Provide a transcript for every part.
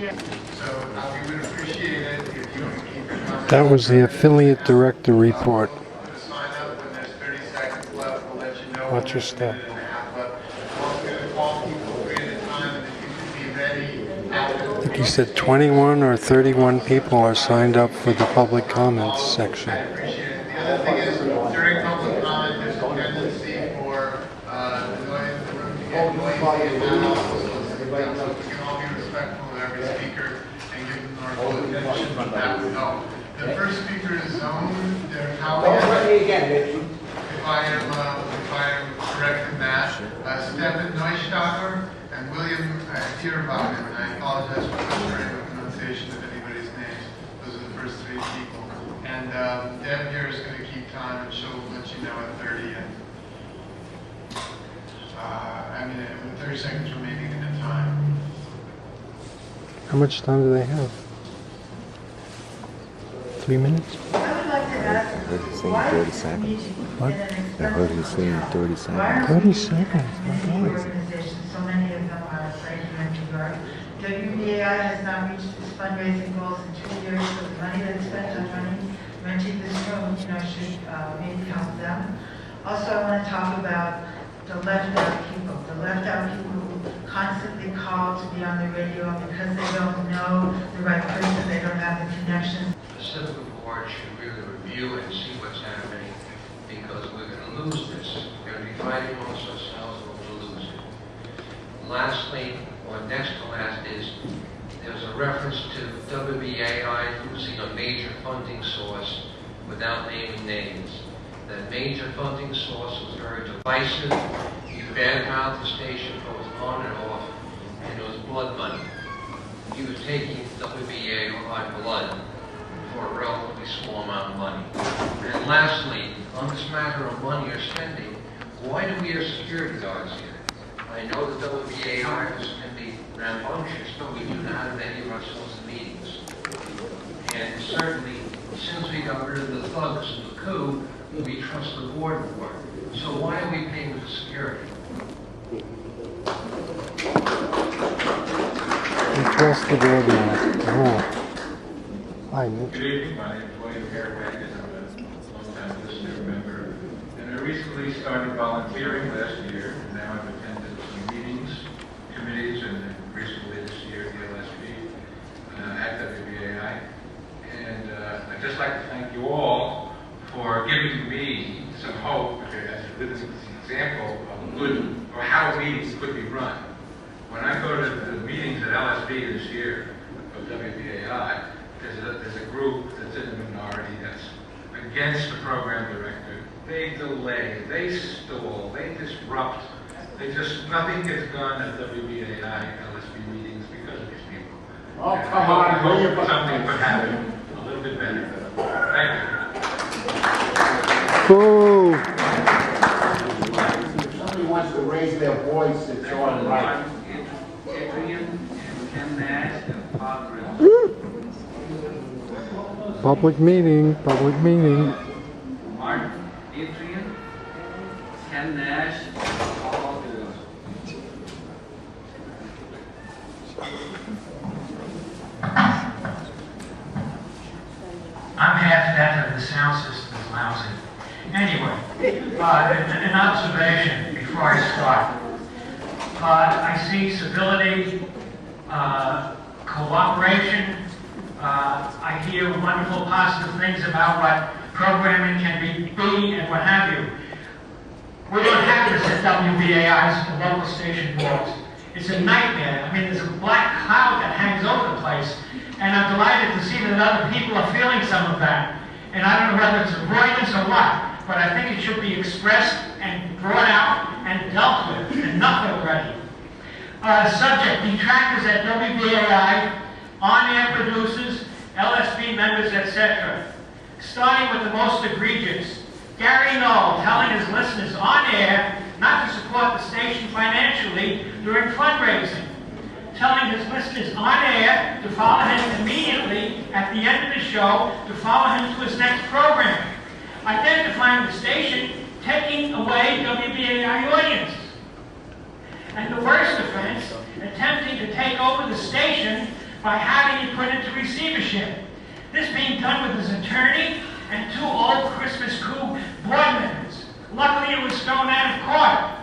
We would appreciate it if you would keep your comments. That was the affiliate director report. Sign up when there's 30 seconds left. We'll let you know. Watch your step. We're going to call people three at a time, and if you could be ready after. I think he said 21 or 31 people are signed up for the public comments section. I appreciate it. The other thing is, during public comment, there's a tendency for the noise in the room to get noisy and loud. So we can all be respectful of every speaker and give them our full attention. That would help. The first speaker is Zone. They're if I am correct in that, Stefan Neustacker and William Tierbach, and I apologize for butchering the pronunciation of anybody's names. Those are the first three people. And Deb here is going to keep time, and she'll let you know at 30. And with 30 seconds remaining in the time. How much time do they have? 3 minutes? I would like to ask, I heard you saying 30 seconds. What? I heard you saying 30 seconds. 30 seconds? My God. organizations, so many of them are right here in New York. WBAI has not reached its fundraising goals in 2 years, so the money that's spent on renting this room, should maybe help them. Also, I want to talk about the left out people. The left out people who constantly call to be on the radio because they don't know the right person, they don't have the connection. Pacifica board should really review and see what's happening, because we're going to lose this. We're going to be fighting amongst ourselves, and we're going to lose it. Lastly, or next to last, is there's a reference to WBAI losing a major funding source without naming names. That major funding source was very divisive. He badmouthed the station both on and off, and it was blood money. He was taking WBAI blood for a relatively small amount of money. And lastly, on this matter of money or spending, why do we have security guards here? I know that WBAI can be rambunctious, but we do not have any of ourselves in meetings. And certainly, since we got rid of the thugs and the coup, we trust the board more. So why are we paying for security? We trust the board now. Oh. Hi, Nick. Good evening, my name is William Hairbank, and I'm a long-time listener member. And I recently started volunteering last year, and now I've attended some meetings, committees, and then recently this year at the LSP at WBAI. And I'd just like to thank you all for giving me some hope as a living example of good, or how meetings could be run. When I go to the meetings at LSP this year of WBAI, there's a group that's in the minority that's against the program director. They delay, they stall, they disrupt. Nothing gets done at WBAI, LSP meetings because of these people. Oh, come on. I hope something could happen a little bit better. Thank you. Boo! If somebody wants to raise their voice, it's all right. Public meeting, public meeting. Mark Adrian, Ken Nash, all good. I'm half deaf and the sound system is lousy. Anyway, an observation before I start. I see civility, cooperation. I hear wonderful positive things about what programming can be and what have you. We don't have this at WBAI's, the local station boards. It's a nightmare. I mean, there's a black cloud that hangs over the place, and I'm delighted to see that other people are feeling some of that. And I don't know whether it's avoidance or what, but I think it should be expressed and brought out and dealt with. Enough already. Subject, detractors at WBAI, on-air producers, LSP members, etc. Starting with the most egregious. Gary Knoll telling his listeners on air not to support the station financially during fundraising. Telling his listeners on air to follow him immediately at the end of the show to follow him to his next program. Identifying the station taking away WBAI audiences. And the worst offense, attempting to take over the station by having it put into receivership. This being done with his attorney and 2 old Christmas coup board members. Luckily, it was thrown out of court.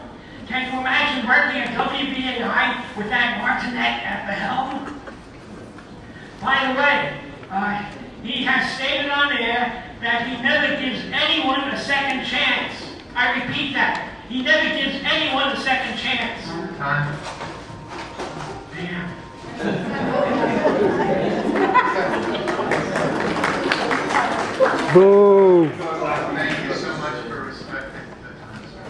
Can you imagine working at WBAI with that Martinet at the helm? By the way, he has stated on air that he never gives anyone a second chance. I repeat that. He never gives anyone a second chance. Time. Damn. Boo! Thank you so much for respecting the time, sir.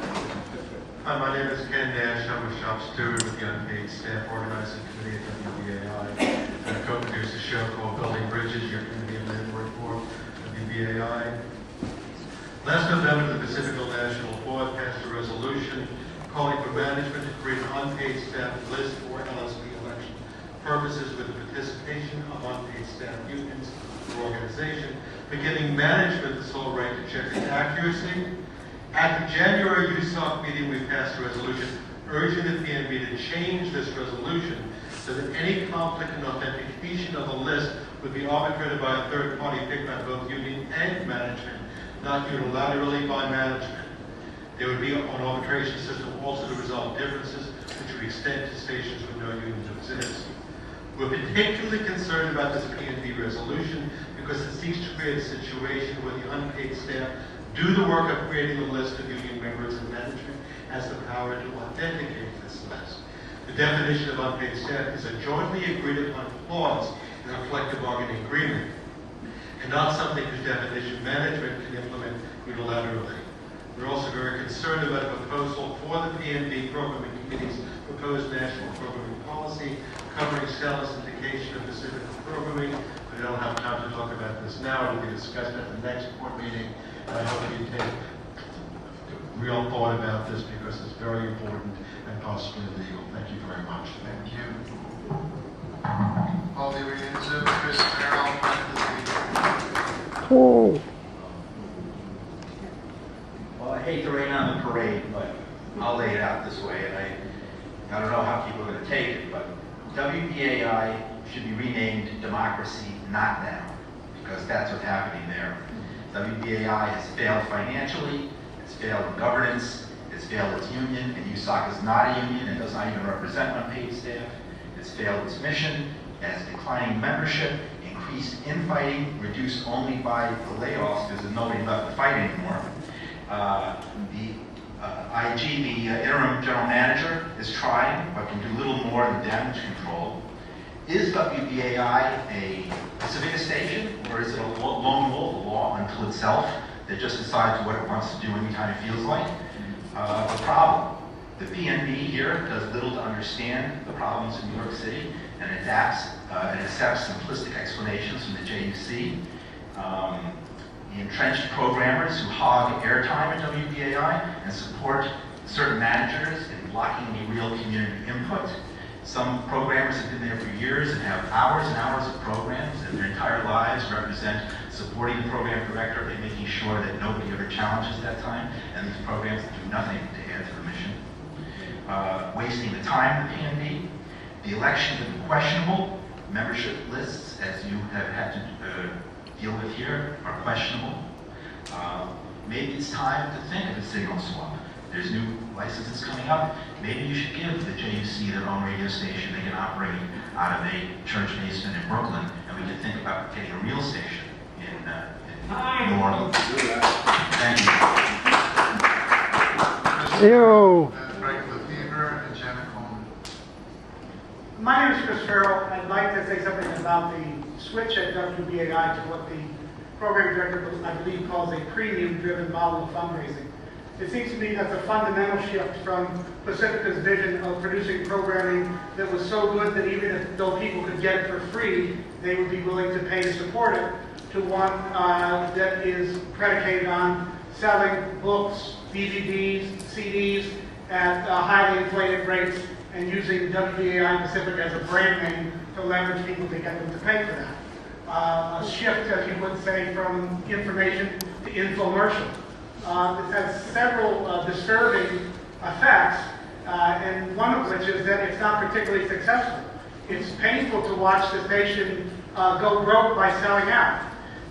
Hi, my name is Ken Nash. I'm a shop steward with the Unpaid Staff Organizing Committee at WBAI. And I co-produce a show called Building Bridges. You're going to be a landlord for WBAI. Last November, the Pacifica National Board passed a resolution calling for management to create an unpaid staff list for LSP election purposes with the participation of unpaid staff unions or organization, but giving management the sole right to check its accuracy. At the January USOC meeting, we passed a resolution urging the PNB to change this resolution so that any conflict and authentication of the list would be arbitrated by a third party picked by both union and management, not unilaterally by management. There would be an arbitration system also to resolve differences, which would extend to stations with no unions exist. We're particularly concerned about this PNB resolution because it seeks to create a situation where the unpaid staff do the work of creating a list of union members, and management has the power to authenticate this list. The definition of unpaid staff is a jointly agreed upon clause in a collective bargaining agreement, and not something whose definition management can implement unilaterally. We're also very concerned about a proposal for the PNB Programming Committee's proposed national programming policy covering sale and syndication of Pacifica programming. We don't have time to talk about this now. It will be discussed at the next board meeting. And I hope you take real thought about this because it's very important and possibly legal. Thank you very much. Thank you. All the readings of Chris Merrill. Oh. Well, I hate to rain on the parade, but I'll lay it out this way, and I don't know how people are going to take it, but WBAI should be renamed Democracy Not Now, because that's what's happening there. WBAI has failed financially, it's failed in governance, it's failed its union, and USOC is not a union, it does not even represent unpaid staff. It's failed its mission, it has declining membership, increased infighting, reduced only by the layoffs because there's nobody left to fight anymore. The IG, the interim general manager, is trying, but can do little more than damage control. Is WBAI a Pacifica station, or is it a lone wolf, a law unto itself that just decides what it wants to do anytime it feels like? The problem. The PNB here does little to understand the problems in New York City and adapts and accepts simplistic explanations from the JUC. Entrenched programmers who hog airtime at WBAI and support certain managers in blocking any real community input. Some programmers have been there for years and have hours and hours of programs, and their entire lives represent supporting the program director and making sure that nobody ever challenges that time, and these programs do nothing to add to the mission. Wasting the time of the PNB. The elections have been questionable. Membership lists, as you have had to deal with here, are questionable. Maybe it's time to think of a signal swap. There's new licenses coming up. Maybe you should give the JUC their own radio station. They can operate out of a church basement in Brooklyn, and we can think about getting a real station in New Orleans. Thank you. Ew. Frank Lefevre and Janet Coleman. My name is Chris Farrell. I'd like to say something about the switch at WBAI to what the program director, I believe, calls a premium-driven model of fundraising. It seems to me that's a fundamental shift from Pacifica's vision of producing programming that was so good that even if though people could get it for free, they would be willing to pay to support it, to one that is predicated on selling books, DVDs, CDs at highly inflated rates and using WBAI Pacifica as a brand name to leverage people to get them to pay for that. A shift, as you would say, from information to infomercial. It has several disturbing effects, and one of which is that it's not particularly successful. it's painful to watch the station go broke by selling out.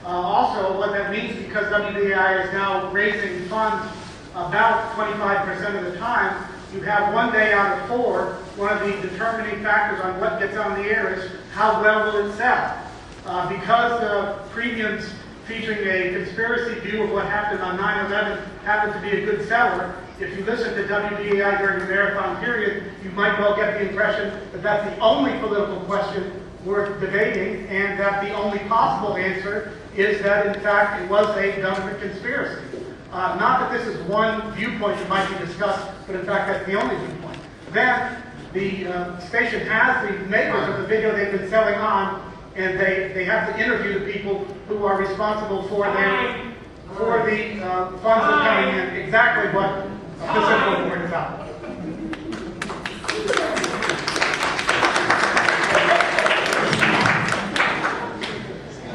Also, what that means, because WBAI is now raising funds about 25% of the time, you have 1 day out of 4. One of the determining factors on what gets on the air is how well will it sell. Because the premiums featuring a conspiracy view of what happened on 9/11 happened to be a good seller, if you listen to WBAI during the marathon period, you might well get the impression that that's the only political question worth debating, and that the only possible answer is that, in fact, it was a government conspiracy. Not that this is one viewpoint that might be discussed, but in fact that's the only viewpoint. Then the station has the makers of the video they've been selling on, and they have to interview the people who are responsible for the funds that are coming in, exactly what Pacifica report is about.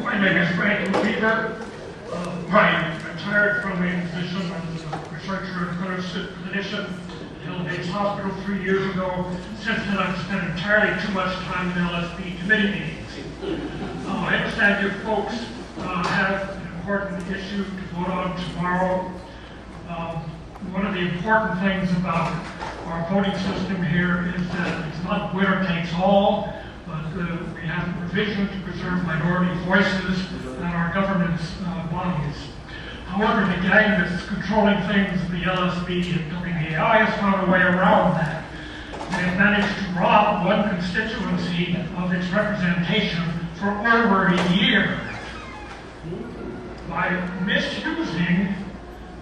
My name is Frank Weaver. I'm retired from a position as a researcher and clinician at Hill Bates Hospital 3 years ago. Since then, I've spent entirely too much time in LSP committee meetings. I understand you folks have an important issue to vote on tomorrow. One of the important things about our voting system here is that it's not winner takes all, but we have a provision to preserve minority voices in our government's bodies. However, the gang that's controlling things, the LSB and WBAI, has found a way around that. They have managed to rob one constituency of its representation for over a year by misusing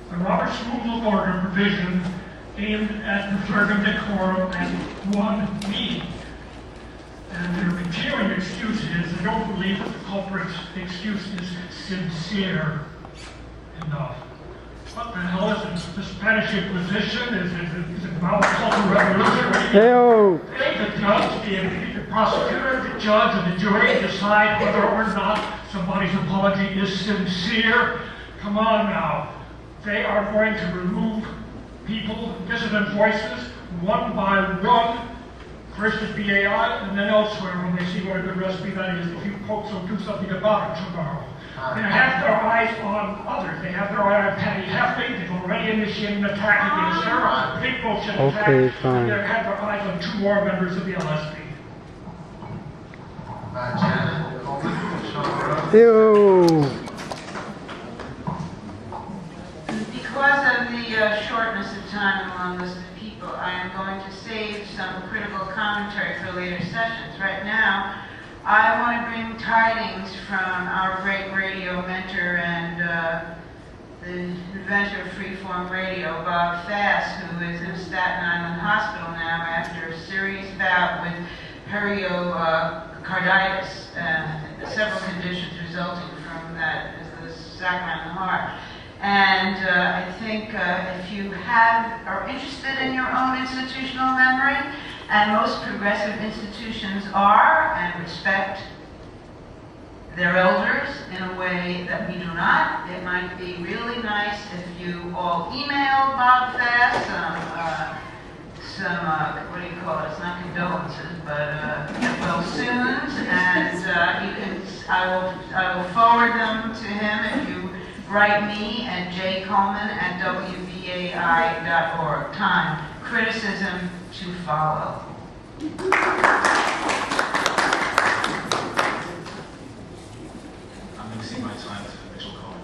the Robert's Rules of Order provision aimed at preserving decorum at one meeting. And their continuing excuse is, I don't believe that the culprit's excuse is sincere enough. What the hell is it? The Spanish Inquisition? Is it Mao Cultural Revolution? The judge, the prosecutor, the judge, and the jury decide whether or not somebody's apology is sincere. Come on now. They are going to remove people, dissident voices, one by one. First at BAI, and then elsewhere when they see what a good recipe that is. If you folks will do something about it tomorrow. They have their eyes on others. They have their eye on Patty Heffley. They've already initiated an attack against her, a big bullshit attack. Okay, fine. They have their eyes on 2 more members of the LSP. Janet Coleman, Sean Ew. Because of the shortness of time and long list of people, I am going to save some critical commentary for later sessions. Right now, I want to bring tidings from our great radio mentor and the inventor of freeform radio, Bob Fass, who is in Staten Island Hospital now after a serious bout with pericarditis, several conditions resulting from that, is the Saccharin in the heart. And I think if you are interested in your own institutional memory, and most progressive institutions are and respect their elders in a way that we do not, it might be really nice if you all email Bob Fass some what do you call it? It's not condolences, but get well soons, and I will forward them to him if you write me at jcoleman@wbai.org. Time, criticism to follow. I'm going to see my time to Mitchell Cohen.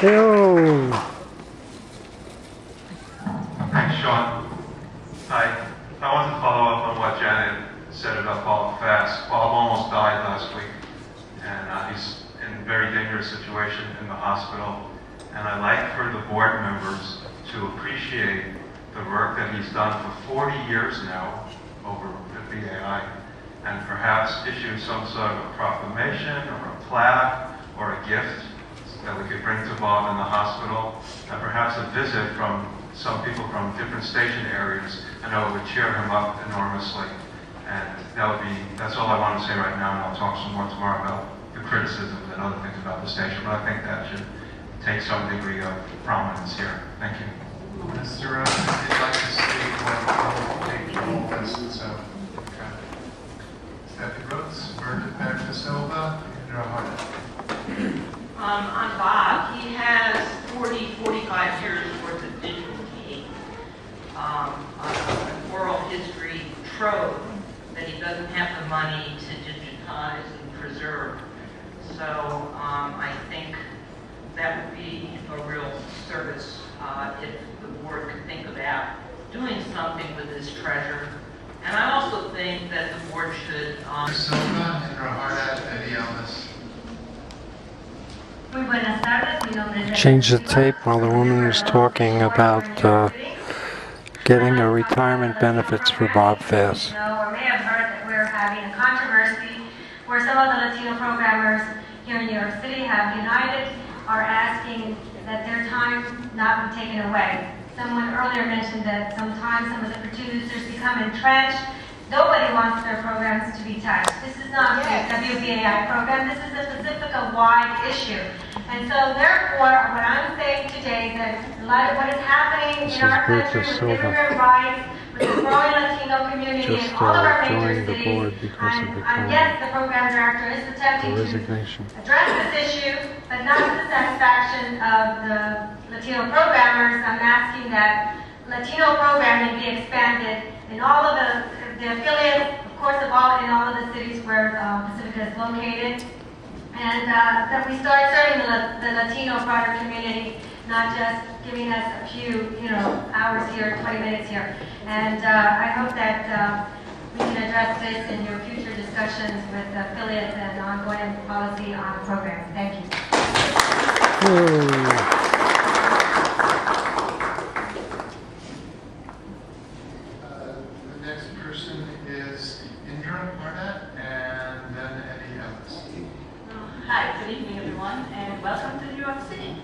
Ew. Thanks, Sean. Hi. I want to follow up on what Janet said about Bob Fass. Bob almost died last week, and he's in a very dangerous situation in the hospital. And I'd like for the board members to appreciate the work that he's done for 40 years now over at BAI, and perhaps issue some sort of a proclamation or a plaque or a gift that we could bring to Bob in the hospital, and perhaps a visit from some people from different station areas. I know it would cheer him up enormously. And that's all I want to say right now, and I'll talk some more tomorrow about the criticisms and other things about the station, but I think that should take some degree of prominence here. Thank you. Mr. Rose, if you'd like to speak, whole list, so. Stephanie Brooks, Berta Silva, Indra Harden. On Bob, he has 45 years worth of digital key, an oral history trove that he doesn't have the money to digitize and preserve. So I think that would be a real service if the board could think about doing something with this treasure. And I also think that the board should... Silva, Indra Harden, Eddie Ellis. Muy buenas tardes, mi nombre es... Change the tape while the woman is talking about getting a retirement benefits for Bob Fass. You know, or may have heard that we're having a controversy where some of the Latino programmers here in New York City have united, are asking that their time not be taken away. Someone earlier mentioned that sometimes some of the producers become entrenched. Nobody wants their programs to be touched. This is not a WBAI program. This is a Pacifica-wide issue. And so therefore, what I'm saying today is that a lot of what is happening in our country with immigrant rights, with the growing Latino community in all of our major cities, and yes, the program director is attempting to address this issue, but not to the satisfaction of the Latino programmers. I'm asking that Latino programming be expanded in all of the affiliates, of course, in all of the cities where Pacifica is located, and that we start serving the Latino broader community, not just giving us a few, hours here, 20 minutes here. And I hope that we can address this in your future discussions with affiliates and ongoing policy on the program. Thank you. The next person is Indra Harden, and then Eddie Ellis. Hi, good evening everyone, and welcome to New York City.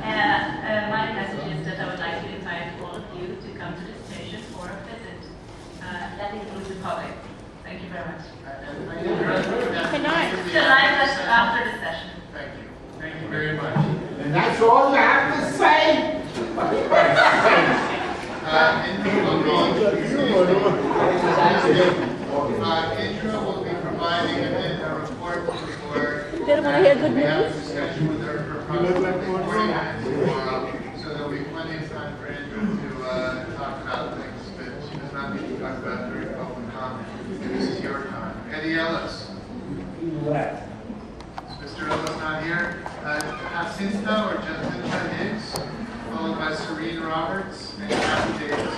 And my message is that I would like to invite all of you to come to the station for a visit. That includes the public. Thank you very much. Tonight just after the session. Thank you. Thank you very much. And that's all you have to say? Indra will be providing a report for Didn't want to hear good we have a news. discussion with her for approximately 40 minutes tomorrow, so there'll be plenty of time for Indra to talk about things that she does not need to talk about during public comment. This is your time. Eddie Ellis. Is Mr. Ellis not here? Jacinta or Jacinta Higgs, followed by Serene Roberts and Kathy Davis.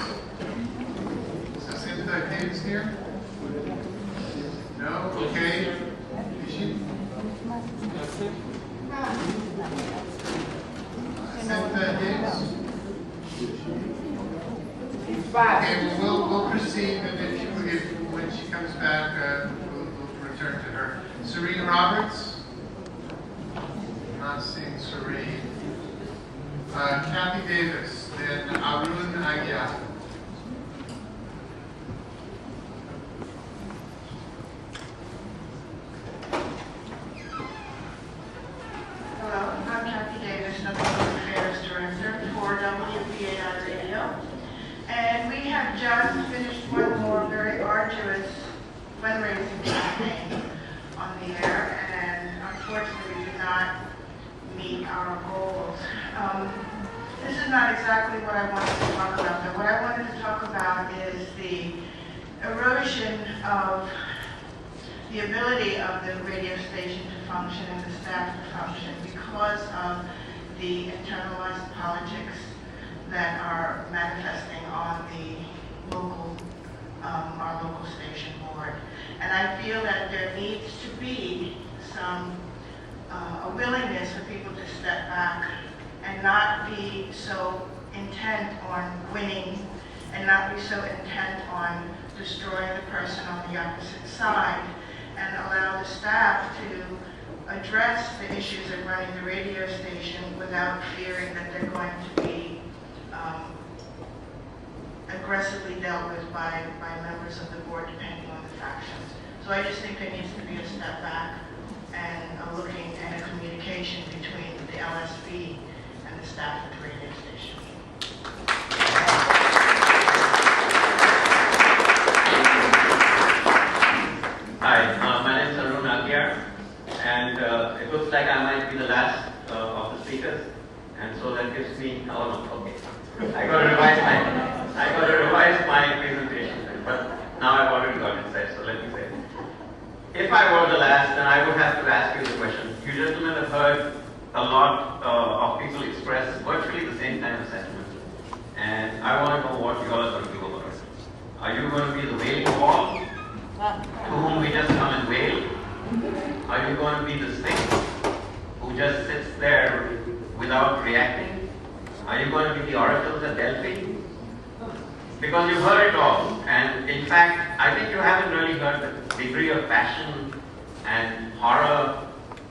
Is Jacinta Higgs here? No? Okay. Is she? Jacinta Higgs? Okay, we'll proceed, and if when she comes back, we'll return to her. Serene Roberts? Not seeing Serene. Kathy Davis, then Arun Aguiar. Hello, I'm Kathy Davis, the Public Affairs Director for WBAI Radio. And we have just finished one more very arduous fundraising campaign on the air, and unfortunately we did not meet our goals. This is not exactly what I wanted to talk about, but what I wanted to talk about is the erosion of the ability of the radio station to function and the staff to function because of the internalized politics that are manifesting on the local, our local station board. And I feel that there needs to be some a willingness for people to step back and not be so intent on winning and not be so intent on destroying the person on the opposite side, and allow the staff to address the issues of running the radio station without fearing that they're going to be aggressively dealt with by members of the board depending on the factions. So I just think there needs to be a step back and a looking and a communication between the LSB and the staff at the radio station. and it looks like I might be the last of the speakers, and so that gives me, oh no, okay. I got to revise my presentation, but now I've already got it set, so let me say. If I were the last, then I would have to ask you the question. You gentlemen have heard a lot of people express virtually the same kind of sentiment, and I want to know what you all are going to do about it. Are you going to be the wailing wall, to whom we just come and wail? Are you going to be the snake, who just sits there without reacting? Are you going to be the oracles at Delphi? Because you've heard it all, and in fact, I think you haven't really heard the degree of passion and horror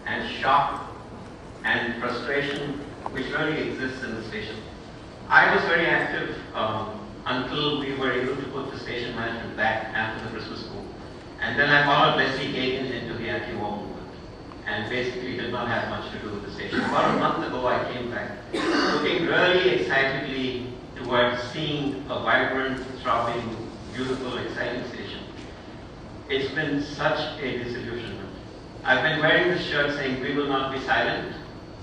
and shock and frustration which really exists in the station. I was very active until we were able to put the station management back after the Christmas school. And then I followed Leslie Kagan into the anti-war movement, and basically did not have much to do with the station. About a month ago I came back, looking really excitedly towards seeing a vibrant, throbbing, beautiful, exciting station. It's been such a disillusionment. I've been wearing this shirt saying, "We will not be silent."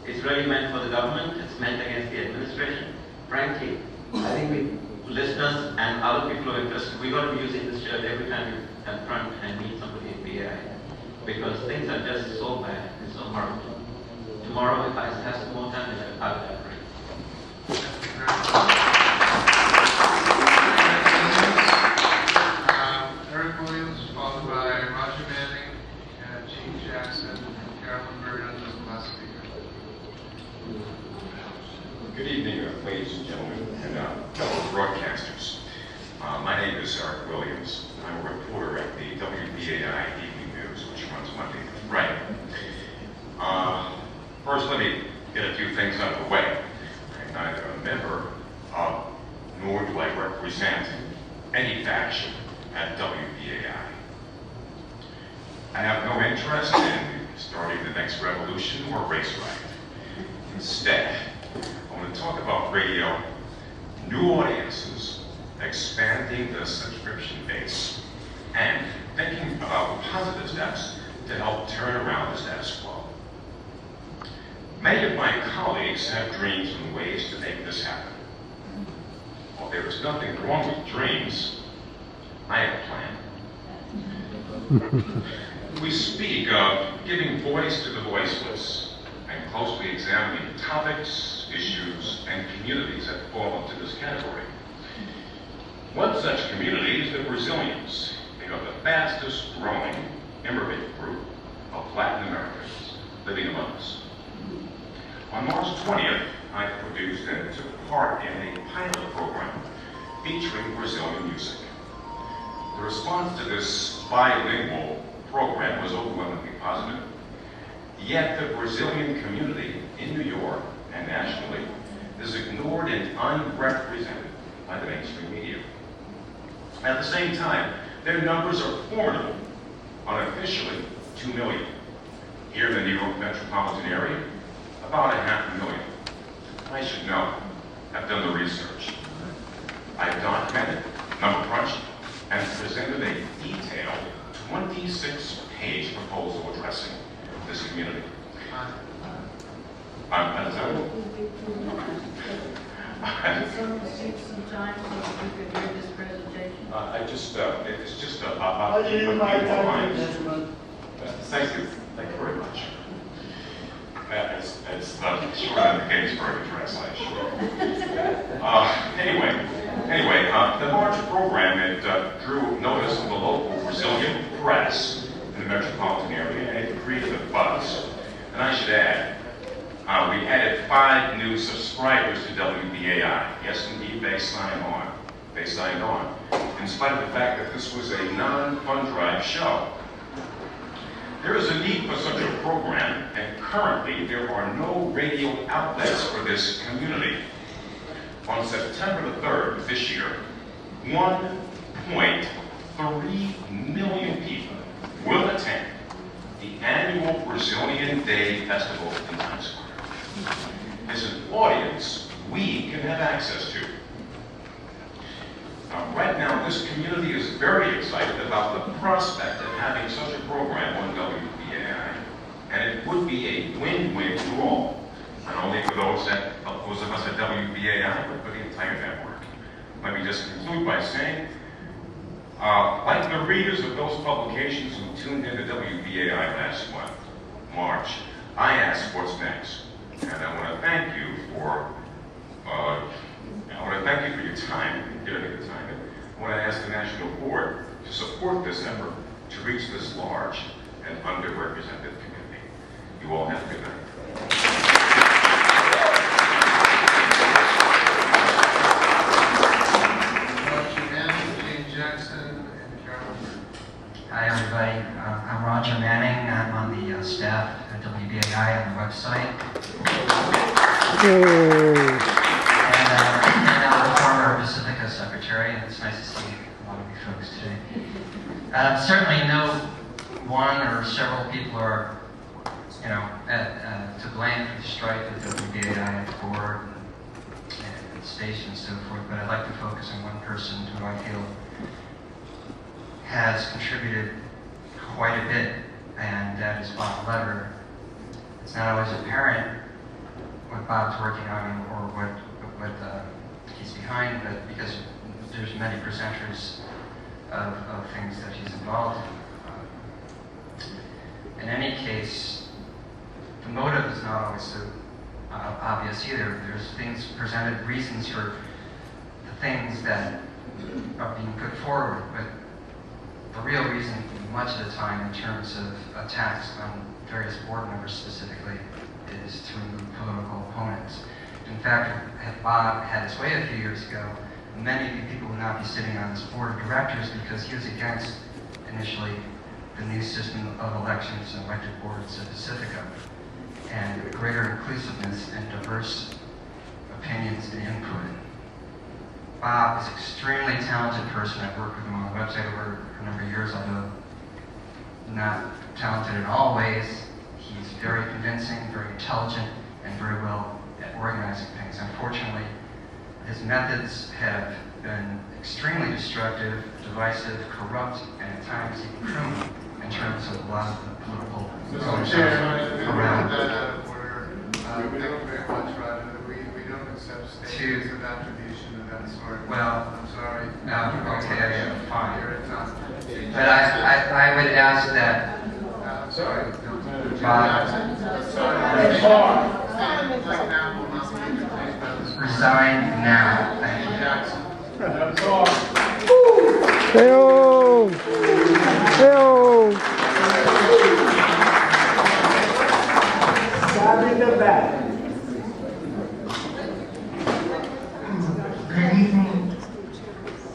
It's really meant for the government, it's meant against the administration. Frankly, I think listeners and other people who are interested, we're going to be using this shirt every time you confront and meet somebody in BAI. Because things are just so bad and so horrible. Tomorrow, if I have some more time, I'll elaborate. Eric Williams, followed by Roger Manning, Gene Jackson, and Carolyn Burton as the last speaker. Good evening, ladies and gentlemen, and fellow broadcasters. My name is Eric Williams. I'm a reporter at the WBAI Evening News, which runs Monday through Friday. First, let me get a few things out of the way. I'm neither a member of, nor do I represent any faction at WBAI. I have no interest in starting the next revolution or race riot. Instead, I want to talk about radio, new audiences, expanding the subscription base, and thinking about positive steps to help turn around the status quo. Many of my colleagues have dreams and ways to make this happen. While there is nothing wrong with dreams, I have a plan. We speak of giving voice to the voiceless and closely examining topics, issues, and communities that fall into this category. One such community is the Brazilians. They are the fastest growing immigrant group of Latin Americans living among us. On March 20th, I produced and took part in a pilot program featuring Brazilian music. The response to this bilingual program was overwhelmingly positive, yet the Brazilian community in New York and nationally is ignored and unrepresented by the mainstream media. At the same time, their numbers are formidable, unofficially 2 million. Here in the New York metropolitan area, about 500,000. I should know. I've done the research. I've documented, number crunched, and presented a detailed 26-page proposal addressing this community. I'm sorry. Some time so we could hear this presentation. It's just about a few lines. Thank you very much. It's shorter than the Gettysburg Address, I assure you. Anyway, the March program, it drew notice of the local Brazilian press in the metropolitan area, and it created a buzz. And I should add, we added 5 new subscribers to WBAI. Yes, indeed, they signed on. They signed on, in spite of the fact that this was a non-fund drive show. There is a need for such a program, and currently there are no radio outlets for this community. On September the 3rd of this year, 1.3 million people will attend the annual Brazilian Day Festival in Times Square. It's an audience we can have access to. Right now, this community is very excited about the prospect of having such a program on WBAI, and it would be a win-win for all, not only for those of us at WBAI, but for the entire network. Let me just conclude by saying, like the readers of those publications who tuned into WBAI last month, March, I asked what's next. And I want to thank you for your time, giving me the time. I want to ask the National Board to support this effort to reach this large and underrepresented community. You all have a good night. Hi everybody, I'm Roger Manning. I'm on the staff at WBAI on the website. And I'm the former Pacifica secretary, and it's nice to see a lot of you folks today. Certainly no one or several people are, to blame for the strike at WBAI board and station and so forth, but I'd like to focus on one person who I feel has contributed quite a bit, and that is Bob Lever. It's not always apparent what Bob's working on or what he's behind, but because there's many presenters of things that he's involved in. In any case, the motive is not always so obvious either. There's things presented, reasons for the things that are being put forward, but the real reason, much of the time, in terms of attacks on various board members specifically, is through political opponents. In fact, if Bob had his way a few years ago, many of you people would not be sitting on this board of directors because he was against, initially, the new system of elections and elected boards of Pacifica, and greater inclusiveness and diverse opinions and input. Bob is an extremely talented person. I've worked with him on the website over a number of years, although not talented in all ways. He's very convincing, very intelligent, and very well at organizing things. Unfortunately, his methods have been extremely destructive, divisive, corrupt, and at times even criminal in terms of a lot of the political processes around. Thank you very much, Roger. We don't accept statements of attribution of that sort. Well, I'm sorry. Okay, fine. You're at time. But I would ask that I'm sorry. resign now. Thank you. Hey-oh! Hey-oh! Stab in the back. Good evening.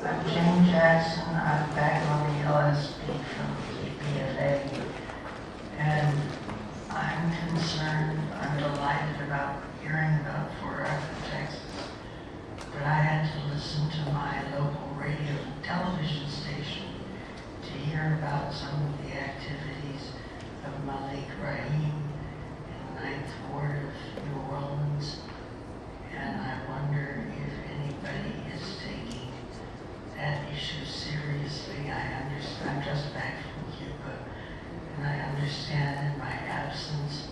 I'm Jane Jackson. I'm back on the LSP from KPFA. And I'm concerned, I'm delighted about hearing about Fort Arthur, Texas. But I had to listen to my local radio and television station to hear about some of the activities of Malik Rahim in the 9th Ward of New Orleans. And I wonder if anybody is taking that issue seriously. I understand, I'm just back from Cuba, and I understand in my absence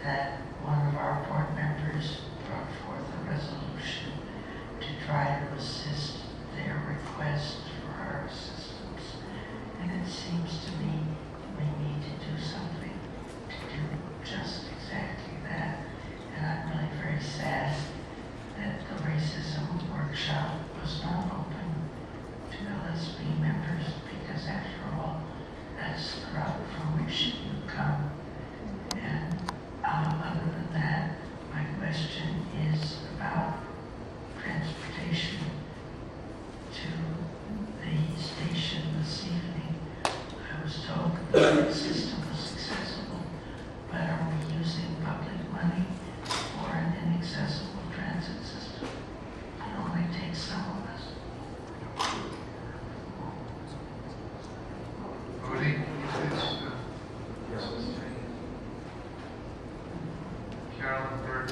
that one of our board members brought forth a resolution to try to assist their request for our assistance. And it seems to me we need to do something to do just exactly that. And I'm really very sad that the racism workshop was not open to LSB members, because after all, that's the route from which you come. And other than that, my question is about transportation to the station this evening. I was told that the system was accessible, but are we using public money for an inaccessible transit system? It only takes some of us. Rudy, please. Carolyn Bird,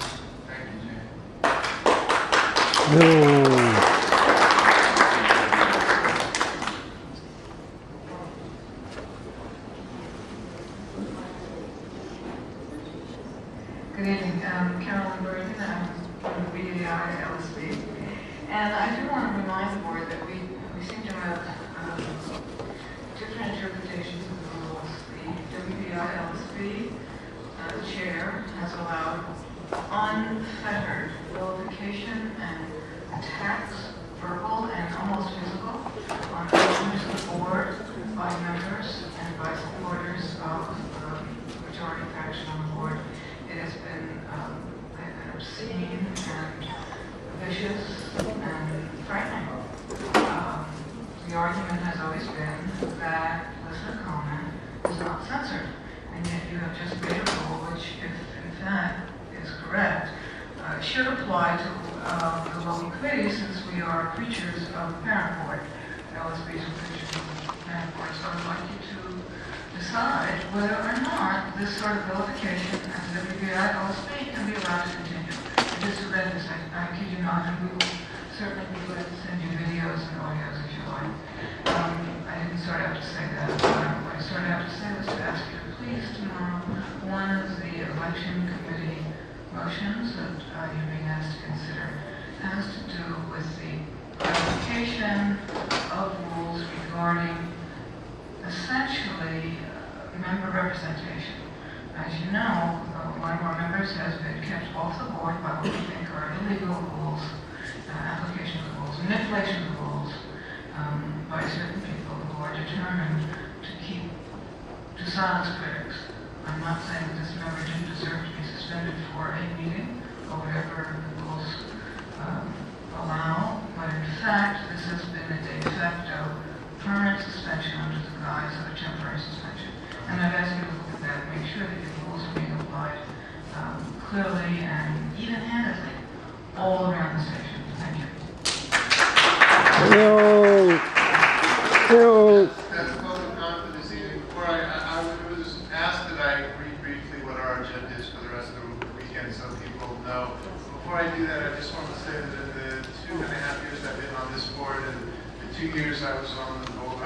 thank you, Jane. No. Good evening. Carolyn Bergen. I'm from the BAI LSB. And I do want to remind the board that we seem to have different interpretations of the rules. The WBI LSB chair has allowed unfettered vilification and attacks, verbal and almost physical, on members of the board, by members and by supporters of the majority faction on the board. It has been obscene and vicious and frightening. The argument has always been that listener comment is not censored, and yet you have just made a rule which, if in fact is correct, should apply to the local committee, since we are creatures of the parent board. LSBs are creatures of the parent board, so I'd like you to decide whether or not this sort of vilification at the WBI LSB can be allowed to continue. It is horrendous, I kid you not, and we will certainly be glad to send you videos and audios if you like. I didn't start out to say that. What I started out to say was to ask you to please tomorrow, one of the election committee motions that you're being asked to consider has to do with the clarification of rules regarding essentially member representation. As you know, one of our members has been kept off the board by what we think are illegal rules, application of the rules, manipulation of the rules by certain people who are determined to silence critics. I'm not saying that this member didn't deserve to be suspended for a meeting or whatever the rules allow, but in fact this has been a de facto permanent suspension under the guise of a temporary suspension. And I've asked you to look at that and make sure that your rules are being applied clearly and even-handedly all around the station. Thank you. That's closing time for this evening. Before it was asked that I read briefly what our agenda is for the rest of the weekend so people know. Before I do that, I just want to say that in the 2.5 years I've been on this board, and the 2 years I was on the board,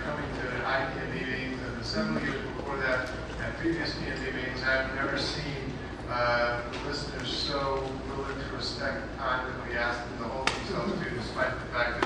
coming to IPA meetings, and the several years before that at previous PND meetings, I've never seen the listeners so willing to respect the time that we ask them to hold themselves to, despite the fact